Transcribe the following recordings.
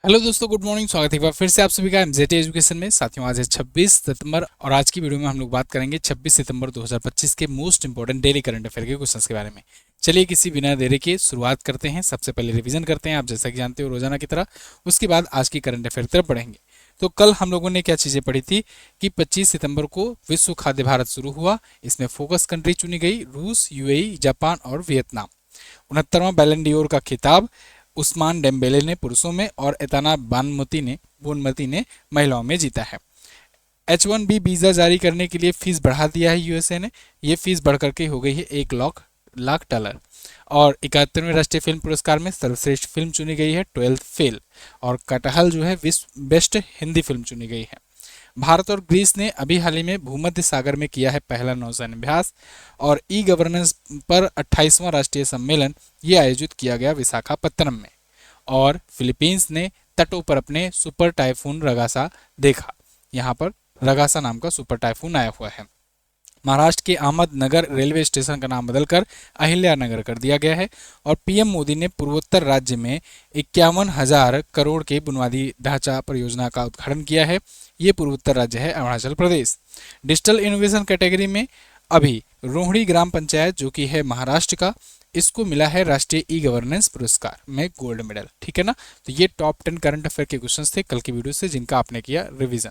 Hello दोस्तों, good morning. स्वागत है एक बार फिर से आप सभी का एमजेटी एजुकेशन में। साथियों, आज है 26 सितंबर और आज की वीडियो में हम लोग बात करेंगे 26 सितंबर 2025 के most important daily current affair के क्वेश्चंस के बारे में। चलिए किसी बिना देरी के शुरुआत करते हैं। सबसे पहले रिवीजन करते हैं, आप जैसा कि जानते हो रोजाना की तरह। उसके बाद आज की करंट अफेयर तरफ बढ़ेंगे। तो कल हम लोगों ने क्या चीज़ें पढ़ी थी कि 25 सितंबर को विश्व खाद्य भारत शुरू हुआ। इसमें फोकस कंट्री चुनी गई रूस, यूएई, जापान और वियतनाम। 69वां बैलन डियोर का खिताब उस्मान डेम्बेले ने पुरुषों में और एताना बोनमती ने महिलाओं में जीता है। H1B वीज़ा जारी करने के लिए फीस बढ़ा दिया है यूएसए ने। ये फीस बढ़ करके हो गई है $1 लाख। और 71वें राष्ट्रीय फिल्म पुरस्कार में सर्वश्रेष्ठ फिल्म चुनी गई है 12th फेल। और कटहल जो है विश्व बेस्ट हिंदी फिल्म चुनी गई है। भारत और ग्रीस ने अभी हाल ही में भूमध्य सागर में किया है पहला नौसैन्य अभ्यास। और ई गवर्नेंस पर 28वां राष्ट्रीय सम्मेलन ये आयोजित किया गया विशाखापत्तनम में। और फिलीपींस ने तटों पर अपने सुपर टाइफून रगासा देखा। यहाँ पर रगासा नाम का सुपर टाइफून आया हुआ है। महाराष्ट्र के अहमदनगर रेलवे स्टेशन का नाम बदलकर अहिल्या नगर कर दिया गया है। और पीएम मोदी ने पूर्वोत्तर राज्य में 51,000 करोड़ के बुनियादी ढांचा परियोजना का उद्घाटन किया है। ये पूर्वोत्तर राज्य है Arunachal Pradesh. Digital innovation category में अभी रोहिणी ग्राम पंचायत जो कि है महाराष्ट्र का, इसको मिला है राष्ट्रीय ई गवर्नेंस पुरस्कार में गोल्ड मेडल। ठीक है ना। तो ये टॉप 10 करंट अफेयर के क्वेश्चंस थे कल की वीडियो से, जिनका आपने किया रिवीजन।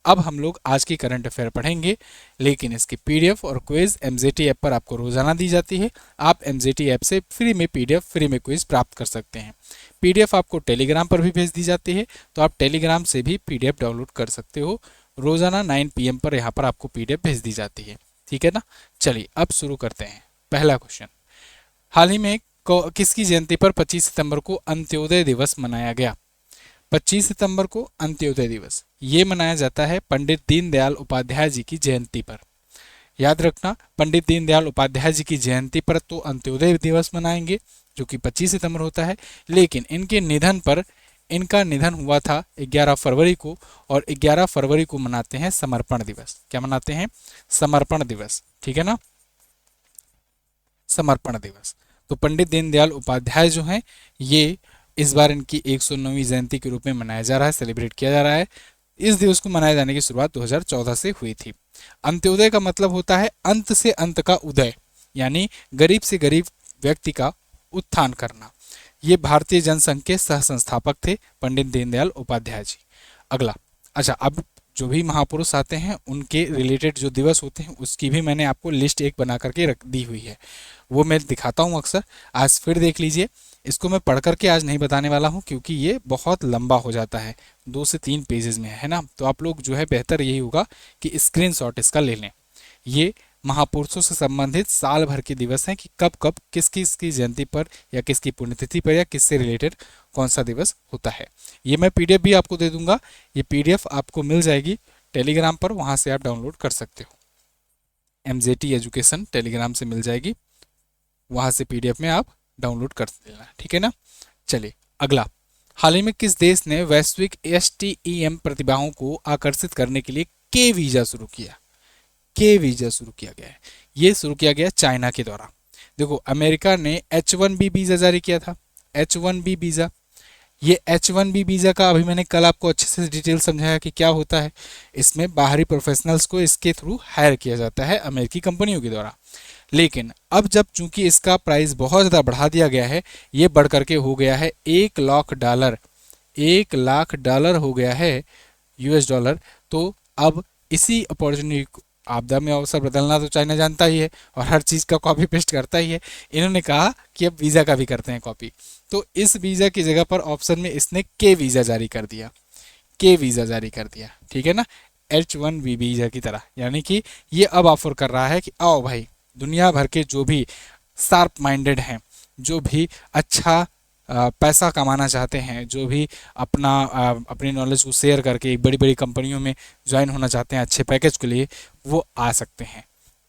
अब हम लोग आज की करंट अफेयर पढ़ेंगे, लेकिन इसकी पीडीएफ और क्विज एमजेटी ऐप पर आपको रोजाना दी जाती है। आप एमजेटी ऐप से फ्री में पीडीएफ, फ्री में क्विज प्राप्त कर सकते हैं। पीडीएफ आपको टेलीग्राम पर भी भेज दी जाती है, तो आप टेलीग्राम से भी पीडीएफ डाउनलोड कर सकते हो। रोजाना 9 PM पर यहाँ पर आपको पीडीएफ भेज दी जाती है। ठीक है ना। चलिए अब शुरू करते हैं। पहला क्वेश्चन, हाल ही में किसकी जयंती पर 25 सितंबर को अंत्योदय दिवस मनाया गया? 25 सितंबर को अंत्योदय दिवस ये मनाया जाता है पंडित दीनदयाल उपाध्याय जी की जयंती पर। याद रखना, पंडित दीनदयाल उपाध्याय जी की जयंती पर तो अंत्योदय दिवस मनाएंगे जो कि 25 सितंबर होता है, लेकिन इनके निधन पर, इनका निधन हुआ था 11 फरवरी को, और 11 फरवरी को मनाते हैं समर्पण दिवस। क्या मनाते हैं? समर्पण दिवस। ठीक है ना, समर्पण दिवस। तो पंडित दीनदयाल उपाध्याय जो हैं, ये इस बार इनकी 109वीं जयंती के रूप में मनाया जा रहा है, सेलिब्रेट किया जा रहा है। इस दिवस को मनाए जाने की शुरुआत 2014 से हुई थी। अंत्योदय का मतलब होता है अंत से अंत का उदय, यानी गरीब से गरीब व्यक्ति का उत्थान करना। ये भारतीय जनसंघ के सह संस्थापक थे पंडित दीनदयाल उपाध्याय जी। अगला, अच्छा, अब जो भी महापुरुष आते हैं उनके रिलेटेड जो दिवस होते हैं उसकी भी मैंने आपको लिस्ट एक बना करके रख दी हुई है, वो मैं दिखाता हूँ अक्सर। आज फिर देख लीजिए। इसको मैं पढ़ करके आज नहीं बताने वाला हूँ क्योंकि ये बहुत लंबा हो जाता है, 2 से 3 पेजेस में है ना। तो आप लोग जो है बेहतर यही होगा कि स्क्रीनशॉट इसका ले लें। ये महापुरुषों से संबंधित साल भर के दिवस हैं कि कब कब किस किस की जयंती पर या किसकी पुण्यतिथि पर या किससे रिलेटेड कौन सा दिवस होता है। ये मैं पीडीएफ भी आपको दे दूंगा। ये पीडीएफ आपको मिल जाएगी टेलीग्राम पर, वहाँ से आप डाउनलोड कर सकते हो। एमजेटी एजुकेशन टेलीग्राम से मिल जाएगी, वहाँ से पीडीएफ में आप डाउनलोड कर लेना। ठीक है ना। चलिए अगला, हाल ही में किस देश ने वैश्विक एसटीईएम प्रतिभाओं को आकर्षित करने के लिए के वीजा शुरू किया? के वीजा शुरू किया गया है, ये शुरू किया गया चाइना के द्वारा। देखो, अमेरिका ने H1B वीजा जारी किया था। H1B वीजा, ये H1B वीजा का अभी मैंने कल आपको अच्छे से डिटेल समझाया कि क्या होता है। इसमें बाहरी प्रोफेशनल्स को इसके थ्रू हायर किया जाता है अमेरिकी कंपनियों के द्वारा। लेकिन अब जब चूंकि इसका प्राइस बहुत ज़्यादा बढ़ा दिया गया है, ये बढ़ करके हो गया है $1 लाख, $1 लाख हो गया है US डॉलर। तो अब इसी अपॉर्चुनिटी, आपदा में अवसर बदलना तो चाइना जानता ही है और हर चीज़ का कॉपी पेस्ट करता ही है। इन्होंने कहा कि अब वीज़ा का भी करते हैं कॉपी। तो इस वीज़ा की जगह पर ऑप्शन में इसने के वीज़ा जारी कर दिया, के वीज़ा जारी कर दिया। ठीक है ना, H1B वीज़ा की तरह। यानी कि ये अब ऑफर कर रहा है कि आओ भाई, दुनिया भर के जो भी शार्प माइंडेड हैं, जो भी अच्छा पैसा कमाना चाहते हैं, जो भी अपनी नॉलेज को शेयर करके एक बड़ी बड़ी कंपनियों में ज्वाइन होना चाहते हैं अच्छे पैकेज के लिए, वो आ सकते हैं।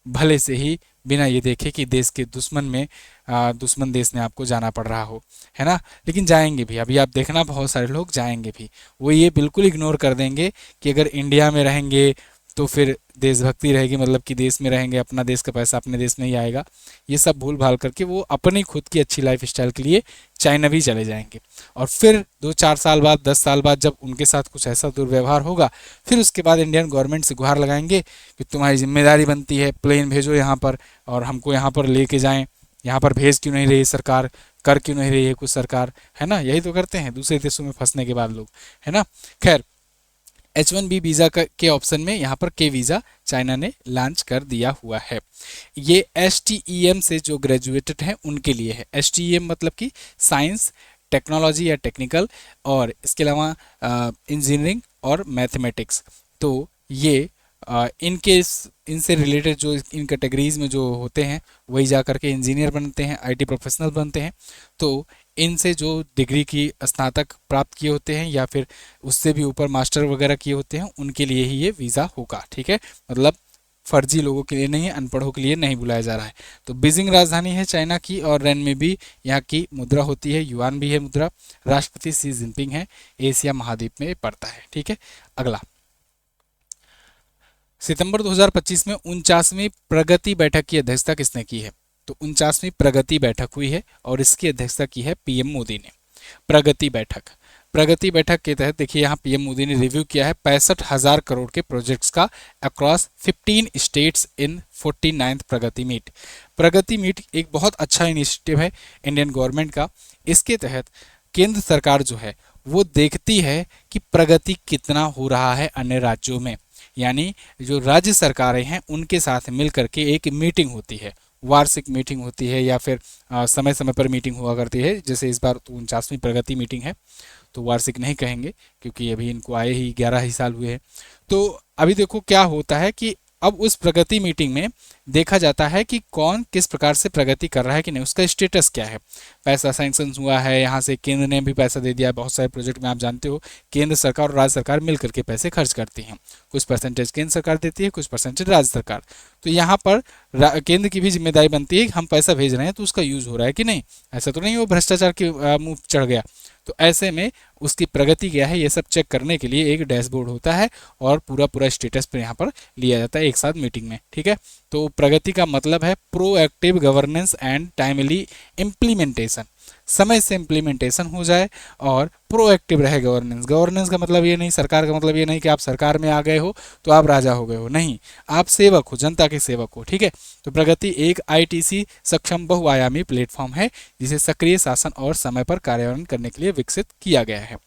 भले से ही बिना ये देखे कि देश के दुश्मन देश ने आपको जाना पड़ रहा हो, है ना। लेकिन जाएंगे भी, अभी आप देखना बहुत सारे लोग जाएंगे भी। वो ये बिल्कुल इग्नोर कर देंगे कि अगर इंडिया में रहेंगे तो फिर देशभक्ति रहेगी, मतलब कि देश में रहेंगे, अपना देश का पैसा अपने देश में ही आएगा। ये सब भूल भाल करके वो अपनी खुद की अच्छी लाइफ स्टाइल के लिए चाइना भी चले जाएंगे। और फिर 2-4 साल बाद, 10 साल बाद जब उनके साथ कुछ ऐसा दुर्व्यवहार होगा, फिर उसके बाद इंडियन गवर्नमेंट से गुहार लगाएंगे कि तुम्हारी जिम्मेदारी बनती है, प्लेन भेजो यहाँ पर और हमको यहाँ पर लेके जाएं, यहाँ पर भेज क्यों नहीं रही सरकार, कर क्यों नहीं रही है कुछ सरकार, है ना। यही तो करते हैं दूसरे देशों में फंसने के बाद लोग, है ना। खैर, H1B वीज़ा के ऑप्शन में यहाँ पर के वीज़ा चाइना ने लॉन्च कर दिया हुआ है। ये STEM से जो ग्रेजुएटेड हैं उनके लिए है। STEM मतलब कि साइंस, टेक्नोलॉजी या टेक्निकल, और इसके अलावा इंजीनियरिंग और मैथमेटिक्स। तो ये इनके इनसे रिलेटेड जो इन कैटेगरीज में जो होते हैं वही जा करके इंजीनियर बनते हैं, IT प्रोफेशनल बनते हैं। तो इनसे जो डिग्री की स्नातक प्राप्त किए होते हैं या फिर उससे भी ऊपर मास्टर वगैरह किए होते हैं, उनके लिए ही ये वीज़ा होगा, ठीक है। मतलब फर्जी लोगों के लिए नहीं है, अनपढ़ों के लिए नहीं बुलाया जा रहा है। तो बीजिंग राजधानी है चाइना की, और रेनमिनबी यहाँ की मुद्रा होती है, युआन भी है मुद्रा। राष्ट्रपति शी जिनपिंग है, एशिया महाद्वीप में पड़ता है, ठीक है। अगला, सितंबर 2025 में 49वीं प्रगति बैठक की अध्यक्षता किसने की है? तो 49वीं प्रगति बैठक हुई है और इसकी अध्यक्षता की है PM मोदी ने। प्रगति बैठक के तहत देखिए यहाँ PM मोदी ने रिव्यू किया है 65,000 करोड़ के प्रोजेक्ट्स का across 15 states in 49th Pragati meet एक बहुत अच्छा इनिशिएटिव है इंडियन गवर्नमेंट का। इसके तहत केंद्र सरकार जो है वो देखती है कि प्रगति कितना हो रहा है अन्य राज्यों में, यानी जो राज्य सरकारें हैं उनके साथ मिल करके एक मीटिंग होती है, वार्षिक मीटिंग होती है या फिर समय समय पर मीटिंग हुआ करती है। जैसे इस बार तो 49वीं प्रगति मीटिंग है, तो वार्षिक नहीं कहेंगे क्योंकि अभी इनको आए ही 11 ही साल हुए हैं। तो अभी देखो क्या होता है कि अब उस प्रगति मीटिंग में देखा जाता है कि कौन किस प्रकार से प्रगति कर रहा है कि नहीं, उसका स्टेटस क्या है। पैसा सैंक्शन हुआ है, यहाँ से केंद्र ने भी पैसा दे दिया है। बहुत सारे प्रोजेक्ट में आप जानते हो केंद्र सरकार और राज्य सरकार मिल करके पैसे खर्च करती हैं, कुछ परसेंटेज केंद्र सरकार देती है, कुछ परसेंटेज राज्य सरकार। तो यहाँ पर केंद्र की भी जिम्मेदारी बनती है कि हम पैसा भेज रहे हैं तो उसका यूज हो रहा है कि नहीं, ऐसा तो नहीं वो भ्रष्टाचार के मुंह चढ़ गया। तो ऐसे में उसकी प्रगति क्या है ये सब चेक करने के लिए एक डैशबोर्ड होता है और पूरा स्टेटस पर यहाँ पर लिया जाता है एक साथ मीटिंग में, ठीक है। तो प्रगति का मतलब है proactive governance and timely implementation, समय से इम्प्लीमेंटेशन हो जाए और प्रोएक्टिव रहे गवर्नेंस। गवर्नेंस का मतलब ये नहीं, सरकार का मतलब ये नहीं कि आप सरकार में आ गए हो तो आप राजा हो गए हो, नहीं, आप सेवक हो, जनता के सेवक हो, ठीक है। तो प्रगति एक ITC सक्षम बहुआयामी प्लेटफॉर्म है जिसे सक्रिय शासन और समय पर कार्यान्वयन करने के लिए विकसित किया गया है।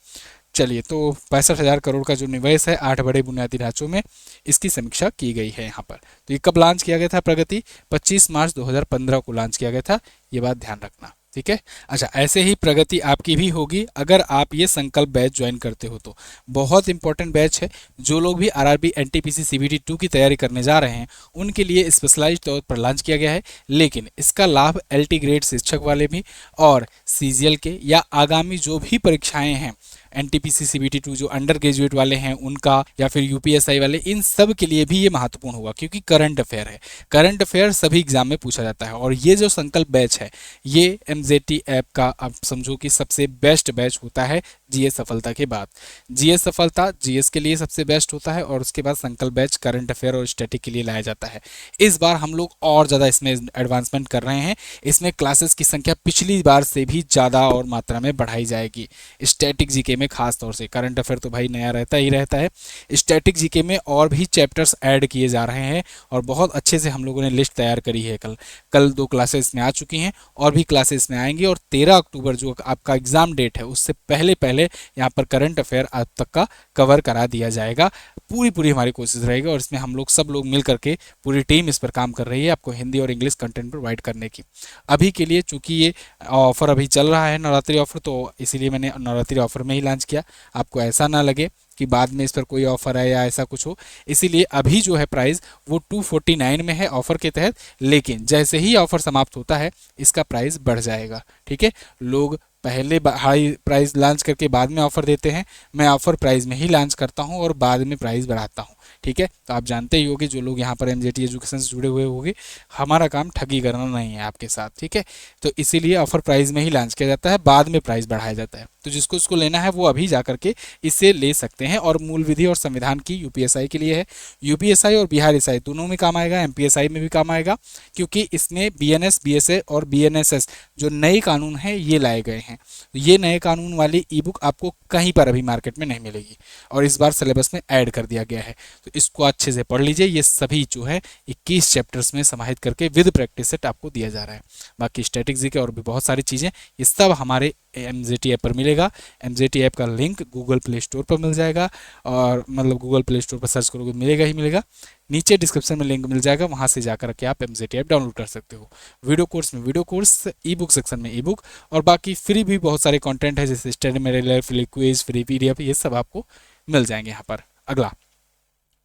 चलिए, तो 65,000 करोड़ का जो निवेश है 8 बड़े बुनियादी ढांचों में, इसकी समीक्षा की गई है यहाँ पर। तो ये कब लॉन्च किया गया था? प्रगति 25 मार्च 2015 को लॉन्च किया गया था, ये बात ध्यान रखना, ठीक है। अच्छा, ऐसे ही प्रगति आपकी भी होगी अगर आप ये संकल्प बैच ज्वाइन करते हो तो। बहुत इंपॉर्टेंट बैच है। जो लोग भी RRB NTPC CBT 2 की तैयारी करने जा रहे हैं उनके लिए स्पेशलाइज्ड तौर पर लॉन्च किया गया है, लेकिन इसका लाभ LT ग्रेड शिक्षक वाले भी और CGL के या आगामी जो भी परीक्षाएं हैं NTPC CBT 2 जो अंडर ग्रेजुएट वाले हैं उनका, या फिर UPSI वाले, इन सब के लिए भी ये महत्वपूर्ण होगा क्योंकि करंट अफेयर है। करंट अफेयर सभी एग्जाम में पूछा जाता है और ये जो संकल्प बैच है ये MZT ऐप का आप समझो कि सबसे बेस्ट बैच होता है GS सफलता के बाद। GS सफलता GS के लिए सबसे बेस्ट होता है और उसके बाद संकल्प बैच करंट अफेयर और स्टैटिक के लिए लाया जाता है। इस बार हम लोग और ज़्यादा इसमें एडवांसमेंट कर रहे हैं। इसमें क्लासेस की संख्या पिछली बार से भी ज़्यादा और मात्रा में बढ़ाई जाएगी। स्टैटिक जीके में खास तौर से, करंट अफेयर तो भाई नया रहता ही रहता है, स्टैटिक जीके में और भी चैप्टर्स ऐड किए जा रहे हैं और बहुत अच्छे से हम लोगों ने लिस्ट तैयार करी है। कल 2 क्लासेस में आ चुकी हैं और भी क्लासेस में आएंगी और 13 अक्टूबर जो आपका एग्जाम डेट है उससे पहले पहले यहाँ पर करंट अफेयर आप तक का कवर करा दिया जाएगा। पूरी हमारी कोशिश रहेगी और इसमें हम लोग सब लोग मिल करके पूरी टीम इस पर काम कर रही है आपको हिंदी और इंग्लिश कंटेंट प्रोवाइड करने की। अभी के लिए चूंकि ये ऑफर अभी चल रहा है नवरात्रि ऑफर, तो इसीलिए मैंने नवरात्रि ऑफर में ही लॉन्च किया। आपको ऐसा ना लगे कि बाद में इस पर कोई ऑफर है या ऐसा कुछ हो, इसीलिए अभी जो है प्राइस वो 249 में है ऑफर के तहत, लेकिन जैसे ही ऑफर समाप्त होता है इसका प्राइस बढ़ जाएगा, ठीक है। लोग पहले हाई प्राइस लॉन्च करके बाद में ऑफर देते हैं, मैं ऑफर प्राइस में ही लॉन्च करता हूं और बाद में प्राइस बढ़ाता हूं। ठीक है। तो आप जानते ही होगे, जो लोग यहाँ पर एमजेटी एजुकेशन से जुड़े हुए होंगे, हमारा काम ठगी करना नहीं है आपके साथ, ठीक है। तो इसीलिए ऑफर प्राइस में ही लॉन्च किया जाता है, बाद में प्राइस बढ़ाया जाता है। तो जिसको इसको लेना है वो अभी जा करके इससे ले सकते हैं। और मूल विधि और संविधान की यूपीएसआई के लिए है, यूपीएसआई और बिहार एसआई दोनों में काम आएगा, एमपीएसआई में भी काम आएगा, क्योंकि इसमें बीएनएस, बीएसए और बीएनएसएस जो नए कानून हैं ये लाए गए हैं। तो ये नए कानून वाली ई बुक आपको कहीं पर अभी मार्केट में नहीं मिलेगी, और इस बार सिलेबस में ऐड कर दिया गया है। तो इसको अच्छे से पढ़ लीजिए। ये सभी जो है 21 चैप्टर्स में समाहित करके विद प्रैक्टिस सेट आपको दिया जा रहा है। बाकी स्टैटिक जीके और भी बहुत सारी चीज़ें, ये सब हमारे एमजेटी ऐप पर मिलेगा। एमजेटी ऐप का लिंक गूगल प्ले स्टोर पर मिल जाएगा, और मतलब गूगल प्ले स्टोर पर सर्च करोगे मिलेगा ही मिलेगा। नीचे डिस्क्रिप्शन में लिंक मिल जाएगा, वहाँ से जाकर के आप एमजेटी ऐप डाउनलोड कर सकते हो। वीडियो कोर्स में वीडियो कोर्स, ई बुक सेक्शन में ई बुक, और बाकी फ्री भी बहुत सारे कंटेंट है, जैसे study material, free quiz, free PDF, ये सब आपको मिल जाएंगे यहाँ पर। अगला,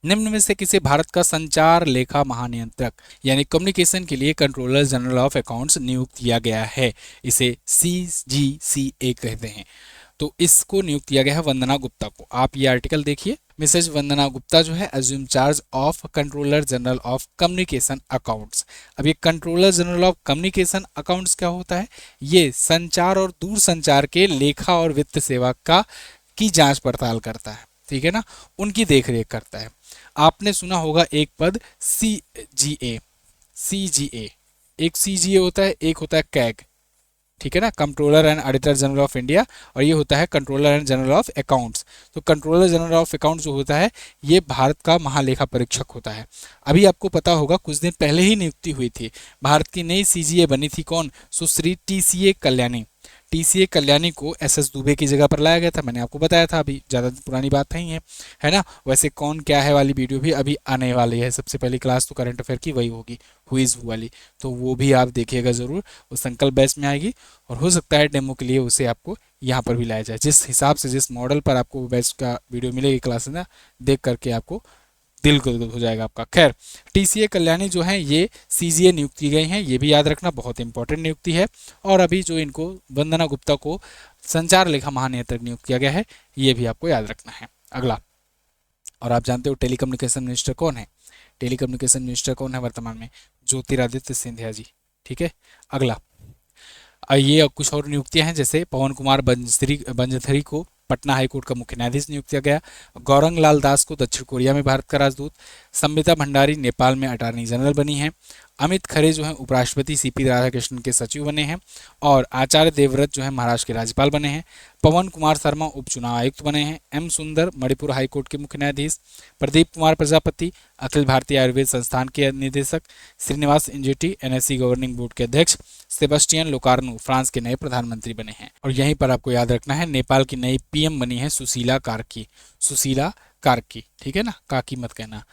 निम्न में से किसे भारत का संचार लेखा महानियंत्रक यानी कम्युनिकेशन के लिए कंट्रोलर जनरल ऑफ अकाउंट्स नियुक्त किया गया है? इसे CGCA कहते हैं। तो इसको नियुक्त किया गया है वंदना गुप्ता को। आप ये आर्टिकल देखिए। मिसेज वंदना गुप्ता जो है assume charge of controller general of communication accounts. अब ये controller general of communication accounts क्या होता है? ये संचार और दूरसंचार के लेखा और वित्त सेवा का की जांच पड़ताल करता है, ठीक है ना, उनकी देखरेख करता है। आपने सुना होगा एक पद CGA, एक CGA होता है, एक होता है कैग, ठीक है ना, controller and auditor general of India, और ये होता है controller and general of accounts. तो कंट्रोलर जनरल ऑफ अकाउंट्स जो होता है ये भारत का महालेखा परीक्षक होता है। अभी आपको पता होगा कुछ दिन पहले ही नियुक्ति हुई थी, भारत की नई CGA बनी थी कौन? सुश्री TCA कल्याणी। TCA कल्याणी को SS दुबे की जगह पर लाया गया था, मैंने आपको बताया था, अभी ज़्यादा पुरानी बात नहीं है ना। वैसे कौन क्या है वाली वीडियो भी अभी आने वाली है। सबसे पहली क्लास तो करंट अफेयर की वही होगी, हुई वाली, तो वो भी आप देखिएगा ज़रूर, वो संकल्प बैच में आएगी। और हो सकता है डेमो के लिए उसे आपको यहाँ पर भी लाया जाए, जिस हिसाब से जिस मॉडल पर आपको बैच का वीडियो मिलेगी क्लास ना, देख करके आपको दिल को हो जाएगा आपका। खैर, TCA कल्याणी जो है ये CGA नियुक्त की गई हैं, ये भी याद रखना, बहुत इंपॉर्टेंट नियुक्ति है। और अभी जो इनको वंदना गुप्ता को संचार लेखा महानियंत्रक नियुक्त किया गया है, ये भी आपको याद रखना है। अगला, और आप जानते हो टेलीकम्युनिकेशन मिनिस्टर कौन है? टेलीकम्युनिकेशन मिनिस्टर कौन है वर्तमान में? ज्योतिरादित्य सिंधिया जी, ठीक है। अगला, ये कुछ और नियुक्तियां हैं, जैसे पवन कुमार बंजथरी को पटना हाईकोर्ट का मुख्य न्यायाधीश नियुक्त किया गया, गौरंग लाल दास को दक्षिण कोरिया में भारत का राजदूत, संबिता भंडारी नेपाल में अटॉर्नी जनरल बनी हैं, अमित खरे जो हैं उपराष्ट्रपति CP राधाकृष्णन के सचिव बने हैं, और आचार्य देवव्रत जो है महाराष्ट्र के राज्यपाल बने हैं, पवन कुमार शर्मा उपचुनाव आयुक्त बने हैं, M सुंदर मणिपुर हाईकोर्ट के मुख्य न्यायाधीश, प्रदीप कुमार प्रजापति अखिल भारतीय आयुर्वेद संस्थान के निदेशक, Srinivas Injeti NSE governing board के अध्यक्ष, सेबेस्टियन लोकार्नो फ्रांस के नए प्रधानमंत्री बने हैं। और यहीं पर आपको याद रखना है, नेपाल की नई PM बनी है सुशीला कार्की, ठीक है ना, काकी मत कहना।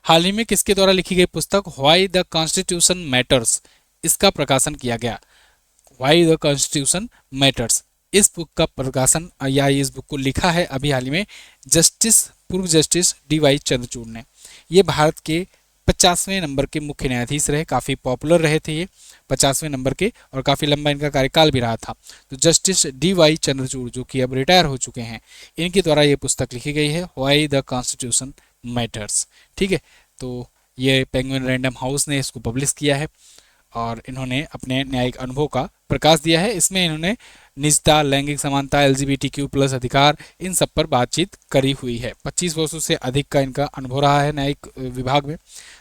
हाल ही में किसके द्वारा लिखी गई पुस्तक व्हाई द कॉन्स्टिट्यूशन मैटर्स, इसका प्रकाशन किया गया? व्हाई द कॉन्स्टिट्यूशन मैटर्स, इस बुक का प्रकाशन या इस बुक को लिखा है अभी हाल ही में पूर्व जस्टिस DY चंद्रचूड़ ने। ये भारत के 50वें नंबर के मुख्य न्यायाधीश रहे, काफ़ी पॉपुलर रहे थे ये 50वें नंबर के, और काफ़ी लंबा इनका कार्यकाल भी रहा था। तो जस्टिस DY चंद्रचूड़ जो कि अब रिटायर हो चुके हैं, इनके द्वारा ये पुस्तक लिखी गई है व्हाई द कॉन्स्टिट्यूशन मैटर्स, ठीक है। तो ये पेंगुइन रैंडम हाउस ने इसको पब्लिश किया है, और इन्होंने अपने न्यायिक अनुभव का प्रकाश दिया है। इसमें इन्होंने निजता, लैंगिक समानता, LGBTQ+ अधिकार, इन सब पर बातचीत करी हुई है। 25 वर्षों से अधिक का इनका अनुभव रहा है न्यायिक विभाग में।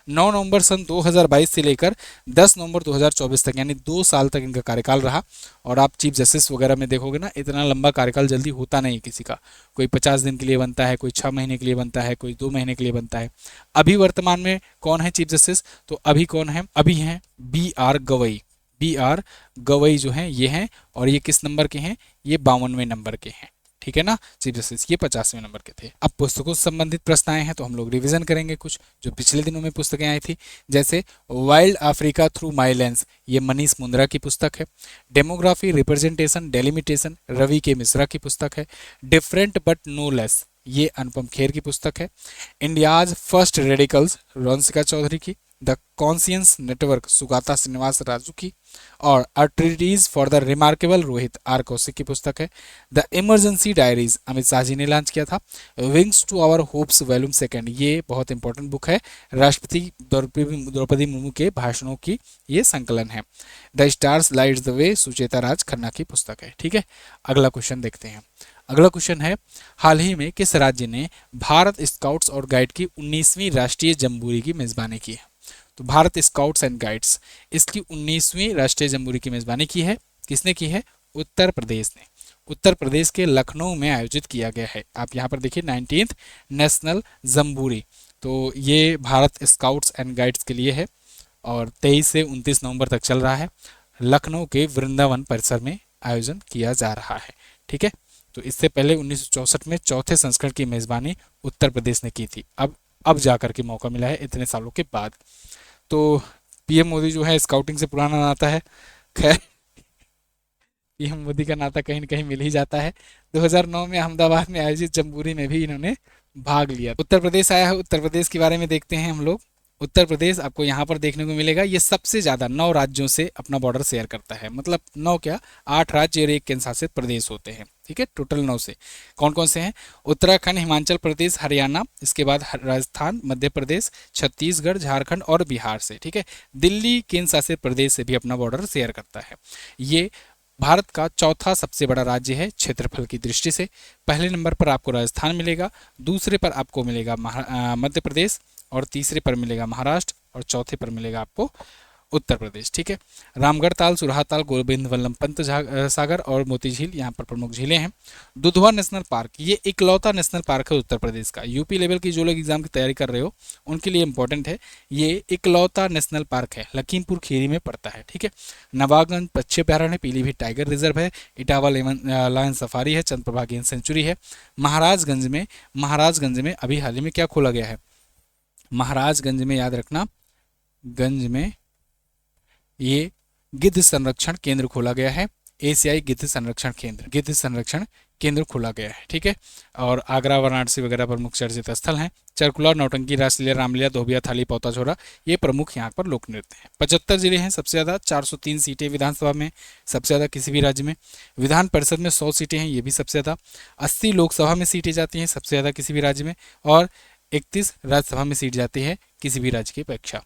9 नवंबर सन 2022 से लेकर 10 नवंबर 2024 तक, यानी 2 साल तक इनका कार्यकाल रहा। और आप चीफ जस्टिस वगैरह में देखोगे ना, इतना लंबा कार्यकाल जल्दी होता नहीं किसी का, कोई 50 दिन के लिए बनता है, कोई 6 महीने के लिए बनता है, कोई 2 महीने के लिए बनता है। अभी वर्तमान में कौन है चीफ जस्टिस? तो अभी कौन है? अभी हैं BR गवई जो हैं ये हैं, और ये किस नंबर के हैं? ये 52वें नंबर के हैं, ठीक है ना। चीफ जस्टिस ये 50वें नंबर के थे। अब पुस्तकों से संबंधित प्रश्न आए हैं, तो हम लोग रिवीजन करेंगे कुछ जो पिछले दिनों में पुस्तकें आई थी, जैसे wild Africa through my lens, ये मनीष मुंद्रा की पुस्तक है। डेमोग्राफी, रिप्रेजेंटेशन, डेलिमिटेशन, रवि के मिश्रा की पुस्तक है। डिफरेंट बट नो लेस, ये अनुपम खेर की पुस्तक है। इंडियाज फर्स्ट रेडिकल्स, रोंसिका चौधरी की। The conscience network Sugata Srinivasaraju की, और a treatise for the remarkable Rohit R Kaushik की पुस्तक है। The emergency diaries Amit Shah ji ने लॉन्च किया था। Wings to our hopes volume second, ये बहुत इंपॉर्टेंट बुक है, राष्ट्रपति द्रौपदी मुर्मू के भाषणों की ये संकलन है। The stars lights the way Sucheta Raj Khanna की पुस्तक है। ठीक है, अगला क्वेश्चन देखते हैं। अगला क्वेश्चन है, हाल ही में किस राज्य ने भारत स्काउट्स और गाइड की 19वीं राष्ट्रीय जम्बूरी की मेजबानी की है? तो भारत स्काउट्स एंड गाइड्स इसकी 19वीं राष्ट्रीय जम्बूरी की मेजबानी की है। किसने की है? उत्तर प्रदेश ने। उत्तर प्रदेश के लखनऊ में आयोजित किया गया है। आप यहाँ पर देखिए 19th नेशनल जम्बूरी, तो ये भारत स्काउट्स एंड गाइड्स के लिए है और 23 से 29 नवंबर तक चल रहा है। लखनऊ के वृंदावन परिसर में आयोजन किया जा रहा है। ठीक है, तो इससे पहले 1964 में चौथे संस्करण की मेजबानी उत्तर प्रदेश ने की थी। अब जाकर के मौका मिला है इतने सालों के बाद। तो पीएम मोदी जो है स्काउटिंग से पुराना नाता है। खैर, पीएम मोदी का नाता कहीं न कहीं मिल ही जाता है। 2009 में अहमदाबाद में आयोजित जम्बूरी में भी इन्होंने भाग लिया। उत्तर प्रदेश आया है, उत्तर प्रदेश के बारे में देखते हैं हम लोग। उत्तर प्रदेश आपको यहाँ पर देखने को मिलेगा, ये सबसे ज़्यादा 9 राज्यों से अपना बॉर्डर शेयर करता है। मतलब 9 क्या, 8 राज्य और 1 केंद्र शासित प्रदेश होते हैं। ठीक है, टोटल 9 से कौन कौन से हैं? उत्तराखंड, हिमाचल प्रदेश, हरियाणा, इसके बाद राजस्थान, मध्य प्रदेश, छत्तीसगढ़, झारखंड और बिहार से। ठीक है, दिल्ली केंद्र शासित प्रदेश से भी अपना बॉर्डर शेयर करता है। ये भारत का चौथा सबसे बड़ा राज्य है क्षेत्रफल की दृष्टि से। पहले नंबर पर आपको राजस्थान मिलेगा, दूसरे पर आपको मिलेगा मध्य प्रदेश, और तीसरे पर मिलेगा महाराष्ट्र, और चौथे पर मिलेगा आपको उत्तर प्रदेश। ठीक है, रामगढ़ ताल, सुरहा ताल, गोविंद वल्लभ पंत सागर और मोती झील यहाँ पर प्रमुख झीलें हैं। दुधवा नेशनल पार्क, ये इकलौता नेशनल पार्क है उत्तर प्रदेश का। यूपी लेवल की जो लोग एग्जाम की तैयारी कर रहे हो उनके लिए इंपॉर्टेंट है। ये इकलौता नेशनल पार्क है, लखीमपुर खीरी में पड़ता है। ठीक है, नवाबगंज पक्षी अभ्यारण्य है, पीलीभीत टाइगर रिजर्व है, इटावा लायन सफारी है, चंद्रप्रभा गेंद सेंचुरी है। महाराजगंज में अभी हाल ही में क्या खोला गया है? महाराजगंज में, याद रखना, गंज में ये गिद्ध संरक्षण केंद्र खोला गया है। एशियाई गिद्ध संरक्षण केंद्र खोला गया है। ठीक है, और आगरा, वाराणसी वगैरह प्रमुख चर्चित स्थल हैं। चरकुला, नौटंकी, रासलीला, रामलीला, धोबिया, थाली, पौता छोरा, ये प्रमुख यहाँ पर लोक नृत्य हैं। 75 जिले हैं सबसे ज़्यादा, 403 सीटें विधानसभा में सबसे ज़्यादा किसी भी राज्य में। विधान परिषद में 100 सीटें हैं, ये भी सबसे ज़्यादा। 80 लोकसभा में सीटें जाती हैं सबसे ज़्यादा किसी भी राज्य में, और 31 राज्यसभा में सीट जाती है किसी भी राज्य की अपेक्षा।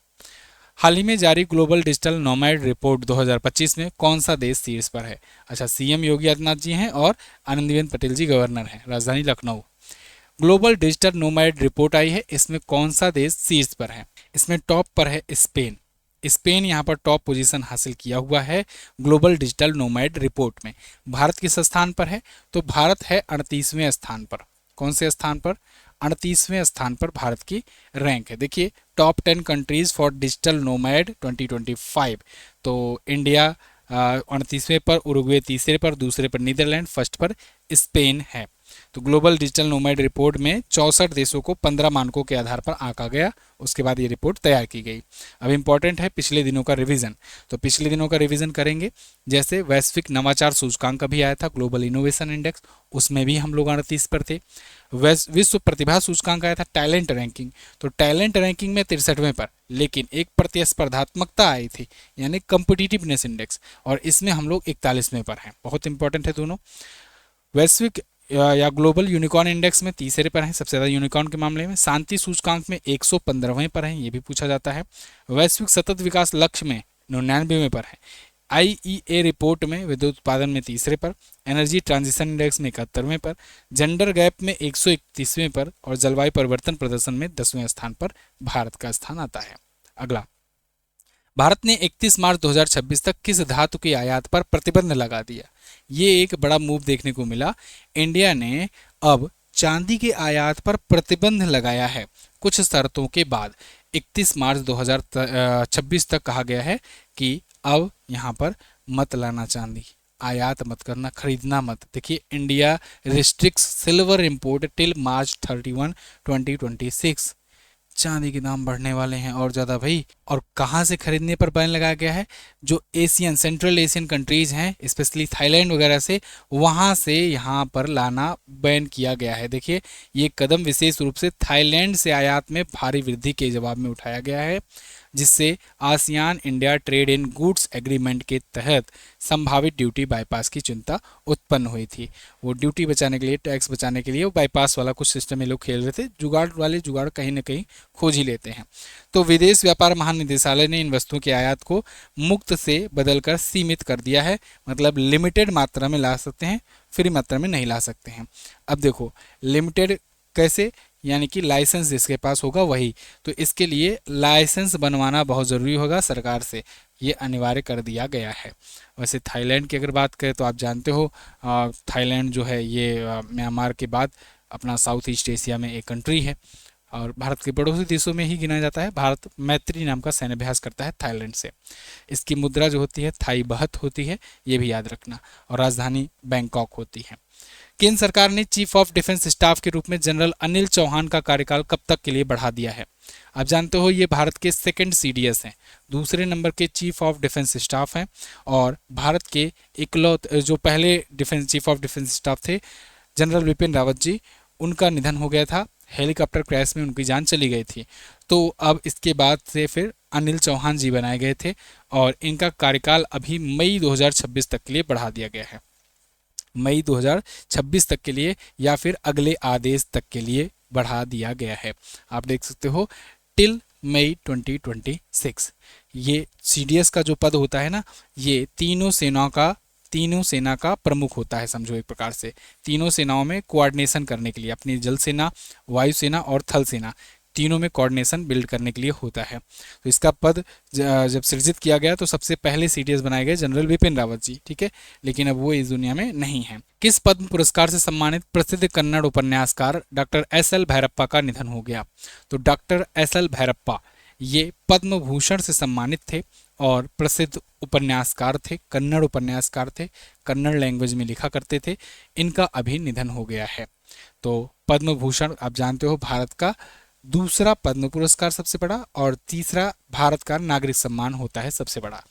हाल ही में जारी ग्लोबल डिजिटल नोमैड रिपोर्ट 2025 में कौन सा देश शीर्ष पर है? अच्छा, सीएम योगी आदित्यनाथ जी हैं और आनंदीबेन पटेल जी गवर्नर हैं, राजधानी Lucknow. Global digital nomad report आई है, इसमें कौन सा देश शीर्ष पर है? इसमें टॉप पर है स्पेन। स्पेन यहाँ पर टॉप पोजीशन हासिल किया हुआ है ग्लोबल डिजिटल नोमैड रिपोर्ट में। भारत किस स्थान पर है? तो भारत है 38वें स्थान पर। कौन से स्थान पर? 38वें स्थान पर भारत की रैंक है। देखिए, top 10 countries for digital nomad 2025, तो इंडिया 38वें पर, उरुग्वे तीसरे पर, दूसरे पर नीदरलैंड, फर्स्ट पर स्पेन है। तो ग्लोबल डिजिटल नोमैड रिपोर्ट में 64 देशों को 15 मानकों के आधार पर आंका गया, उसके बाद ये रिपोर्ट तैयार की गई। अब इंपॉर्टेंट है पिछले दिनों का रिवीजन, तो पिछले दिनों का रिवीजन करेंगे। जैसे वैश्विक नवाचार सूचकांक भी आया था, ग्लोबल इनोवेशन इंडेक्स, उसमें भी हम लोग 38 पर थे। विश्व प्रतिभा सूचकांक आया था, टैलेंट रैंकिंग, तो टैलेंट रैंकिंग में 63वें पर, लेकिन एक प्रतिस्पर्धात्मकता आई थी यानी कॉम्पिटिटिवनेस इंडेक्स, और इसमें हम लोग 41वें पर हैं। बहुत इंपॉर्टेंट है दोनों। वैश्विक या ग्लोबल यूनिकॉर्न इंडेक्स में तीसरे पर हैं, सबसे ज़्यादा यूनिकॉर्न के मामले में। शांति सूचकांक में 115वें पर हैं, ये भी पूछा जाता है। वैश्विक सतत विकास लक्ष्य में 99वें पर है। आईईए रिपोर्ट में विद्युत उत्पादन में तीसरे पर, एनर्जी ट्रांजिशन इंडेक्स में 71वें पर, जेंडर गैप में 131वें पर, और जलवायु परिवर्तन प्रदर्शन में 10वें स्थान पर भारत का स्थान आता है। अगला, भारत ने 31 मार्च 2026 तक किस धातु की आयात पर प्रतिबंध लगा दिया? ये एक बड़ा मूव देखने को मिला। इंडिया ने अब चांदी के आयात पर प्रतिबंध लगाया है कुछ शर्तों के बाद। 31 मार्च 2026 तक कहा गया है कि अब यहाँ पर मत लाना चांदी, आयात मत करना, खरीदना मत। देखिए, India restricts silver import till March 31, 2026। चांदी के दाम बढ़ने वाले हैं और ज़्यादा भाई। और कहाँ से खरीदने पर बैन लगाया गया है? जो एशियन, सेंट्रल एशियन कंट्रीज़ हैं, स्पेशली थाईलैंड वगैरह से, वहाँ से यहाँ पर लाना बैन किया गया है। देखिए, ये कदम विशेष रूप से थाईलैंड से आयात में भारी वृद्धि के जवाब में उठाया गया है। जिससे ASEAN India trade in goods agreement के तहत संभावित ड्यूटी बाईपास की चिंता उत्पन्न हुई थी। वो ड्यूटी बचाने के लिए, टैक्स बचाने के लिए वो बाईपास वाला कुछ सिस्टम ये लोग खेल रहे थे। जुगाड़ वाले जुगाड़ कहीं ना कहीं खोज ही लेते हैं। तो विदेश व्यापार महानिदेशालय ने इन वस्तुओं की आयात को मुक्त से बदलकर सीमित कर दिया है, मतलब लिमिटेड मात्रा में ला सकते हैं, फ्री मात्रा में नहीं ला सकते हैं। अब देखो लिमिटेड कैसे, यानी कि लाइसेंस जिसके पास होगा वही, तो इसके लिए लाइसेंस बनवाना बहुत ज़रूरी होगा सरकार से, ये अनिवार्य कर दिया गया है। वैसे थाईलैंड की अगर बात करें तो आप जानते हो थाईलैंड जो है ये म्यांमार के बाद अपना साउथ ईस्ट एशिया में एक कंट्री है और भारत के पड़ोसी देशों में ही गिना जाता है। भारत मैत्री नाम का सैन्य अभ्यास करता है थाईलैंड से। इसकी मुद्रा जो होती है थाई बहत होती है, ये भी याद रखना, और राजधानी बैंकॉक होती है। केंद्र सरकार ने चीफ ऑफ डिफेंस स्टाफ के रूप में जनरल अनिल चौहान का कार्यकाल कब तक के लिए बढ़ा दिया है? आप जानते हो ये भारत के सेकंड सीडीएस हैं, दूसरे नंबर के चीफ ऑफ डिफेंस स्टाफ हैं, और भारत के इकलौते जो पहले defence chief of defence staff थे जनरल बिपिन रावत जी, उनका निधन हो गया था, हेलीकॉप्टर क्रैश में उनकी जान चली गई थी। तो अब इसके बाद से फिर अनिल चौहान जी बनाए गए थे और इनका कार्यकाल अभी मई 2026 तक के लिए बढ़ा दिया गया है। मई 2026 तक के लिए या फिर अगले आदेश तक के लिए बढ़ा दिया गया है। आप देख सकते हो टिल मई 2026। ये सीडीएस का जो पद होता है ना, ये तीनों सेना का प्रमुख होता है, समझो एक प्रकार से। तीनों सेनाओं में कोऑर्डिनेशन करने के लिए, अपनी जल सेना, वायुसेना और थल सेना, तीनों में कोऑर्डिनेशन बिल्ड करने के लिए होता है। तो इसका पद जब सृजित किया गया तो सबसे पहले सीडीएस बनाए गए जनरल बिपिन रावत जी, ठीक है, लेकिन अब वो इस दुनिया में नहीं है। किस पद्म पुरस्कार से सम्मानित प्रसिद्ध कन्नड़ उपन्यासकार डॉक्टर एस.एल. भैरप्पा का निधन हो गया? तो डॉक्टर एस.एल. भैरप्पा ये पद्म भूषण से सम्मानित थे और प्रसिद्ध उपन्यासकार थे, कन्नड़ उपन्यासकार थे, कन्नड़ लैंग्वेज में लिखा करते थे। इनका अभी निधन हो गया है। तो पद्म भूषण आप जानते हो भारत का दूसरा पद्म पुरस्कार सबसे बड़ा, और तीसरा भारत का नागरिक सम्मान होता है सबसे बड़ा।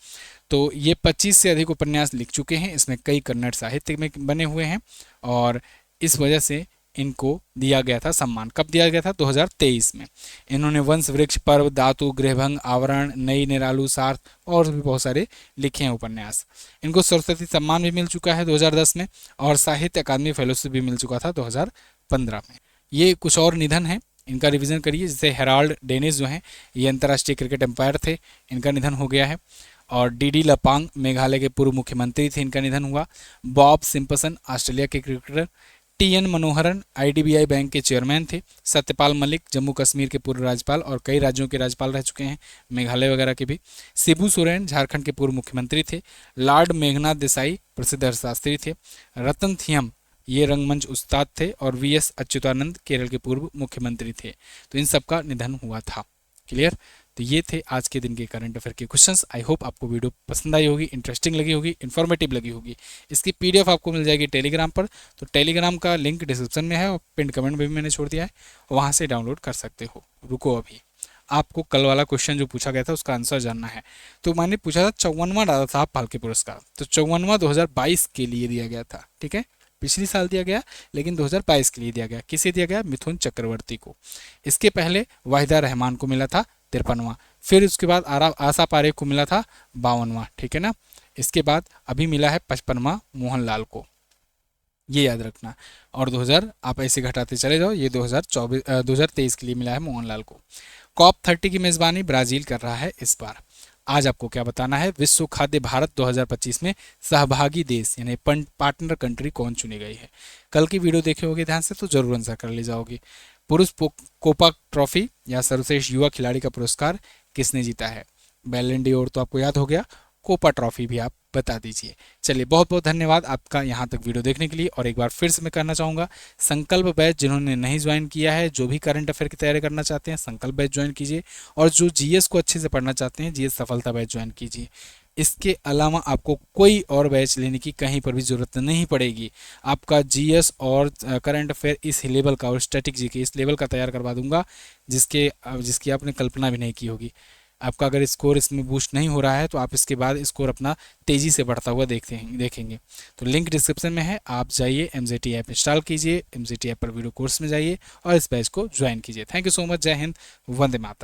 तो ये 25 से अधिक उपन्यास लिख चुके हैं, इसमें कई कन्नड़ साहित्य में बने हुए हैं और इस वजह से इनको दिया गया था सम्मान। कब दिया गया था? 2023 में। इन्होंने वंश वृक्ष, पर्व, धातु, गृहभंग, आवरण, नई निरालू, सार्थ और भी बहुत सारे लिखे हैं उपन्यास। इनको सरस्वती सम्मान भी मिल चुका है 2010 में, और साहित्य अकादमी फेलोशिप भी मिल चुका था 2015 में। ये कुछ और निधन है, इनका रिवीजन करिए। जैसे हेराल्ड डेनिस जो हैं, ये अंतर्राष्ट्रीय क्रिकेट एम्पायर थे, इनका निधन हो गया है। और डी लपांग मेघालय के पूर्व मुख्यमंत्री थे, इनका निधन हुआ। बॉब सिम्पसन ऑस्ट्रेलिया के cricketer. TN. Manoharan IDBI bank के चेयरमैन थे। सत्यपाल मलिक जम्मू कश्मीर के पूर्व राज्यपाल और कई राज्यों के राज्यपाल रह चुके हैं, मेघालय वगैरह के भी। शिबू सोरेन झारखंड के पूर्व मुख्यमंत्री थे। लॉर्ड मेघनाथ देसाई प्रसिद्ध अर्थशास्त्री थे। रतन थियम ये रंगमंच उस्ताद थे, और वी.एस. अच्युतानंद केरल के पूर्व मुख्यमंत्री थे। तो इन सबका निधन हुआ था। क्लियर? तो ये थे आज के दिन के करंट अफेयर के क्वेश्चंस। आई होप आपको वीडियो पसंद आई होगी, इंटरेस्टिंग लगी होगी, इन्फॉर्मेटिव लगी होगी। इसकी पीडीएफ आपको मिल जाएगी टेलीग्राम पर, तो टेलीग्राम का लिंक डिस्क्रिप्शन में है और पिन कमेंट में भी मैंने छोड़ दिया है, वहाँ से डाउनलोड कर सकते हो। रुको, अभी आपको कल वाला क्वेश्चन जो पूछा गया था उसका आंसर जानना है। तो मैंने पूछा था 54वां दादा साहब फाल्के पुरस्कार, तो 54वां 2022 के लिए दिया गया था, ठीक है, पिछले साल दिया गया, लेकिन 2022 के लिए दिया गया। किसे दिया गया? मिथुन चक्रवर्ती को। इसके पहले वाहिदा रहमान को मिला था 53वां, फिर उसके बाद आशा पारेख को मिला था 52वां, ठीक है ना। इसके बाद अभी मिला है 55वां मोहनलाल को, ये याद रखना। और 2000 आप ऐसे घटाते चले जाओ, ये 2023 के लिए मिला है मोहनलाल को। कॉप 30 की मेजबानी ब्राजील कर रहा है इस बार। आज आपको क्या बताना है? विश्व खाद्य भारत 2025 में सहभागी देश यानी पार्टनर कंट्री कौन चुनी गई है? कल की वीडियो देखे होगे ध्यान से तो जरूर आंसर कर ले जाओगे। पुरुष कोपा ट्रॉफी या सर्वश्रेष्ठ युवा खिलाड़ी का पुरस्कार किसने जीता है? बैलन डी ओर तो आपको याद हो गया, कोपा ट्रॉफी भी आप बता दीजिए। चलिए, बहुत बहुत धन्यवाद आपका यहाँ तक वीडियो देखने के लिए। और एक बार फिर से मैं कहना चाहूँगा, संकल्प बैच जिन्होंने नहीं ज्वाइन किया है, जो भी करंट अफेयर की तैयारी करना चाहते हैं, संकल्प बैच ज्वाइन कीजिए। और जो जीएस को अच्छे से पढ़ना चाहते हैं, जीएस सफलता बैच ज्वाइन कीजिए। इसके अलावा आपको कोई और बैच लेने की कहीं पर भी ज़रूरत नहीं पड़ेगी। आपका जीएस और करंट अफेयर इस लेवल का और स्टैटिक जीके इस लेवल का तैयार करवा दूंगा जिसकी आपने कल्पना भी नहीं की होगी। आपका अगर स्कोर इसमें बूस्ट नहीं हो रहा है तो आप इसके बाद स्कोर अपना तेज़ी से बढ़ता हुआ देखेंगे। तो लिंक डिस्क्रिप्शन में है, आप जाइए MZT ऐप इंस्टॉल कीजिए, MZT ऐप पर वीडियो कोर्स में जाइए और इस बैच को ज्वाइन कीजिए। Thank you so much. जय हिंद, वंदे मातरम।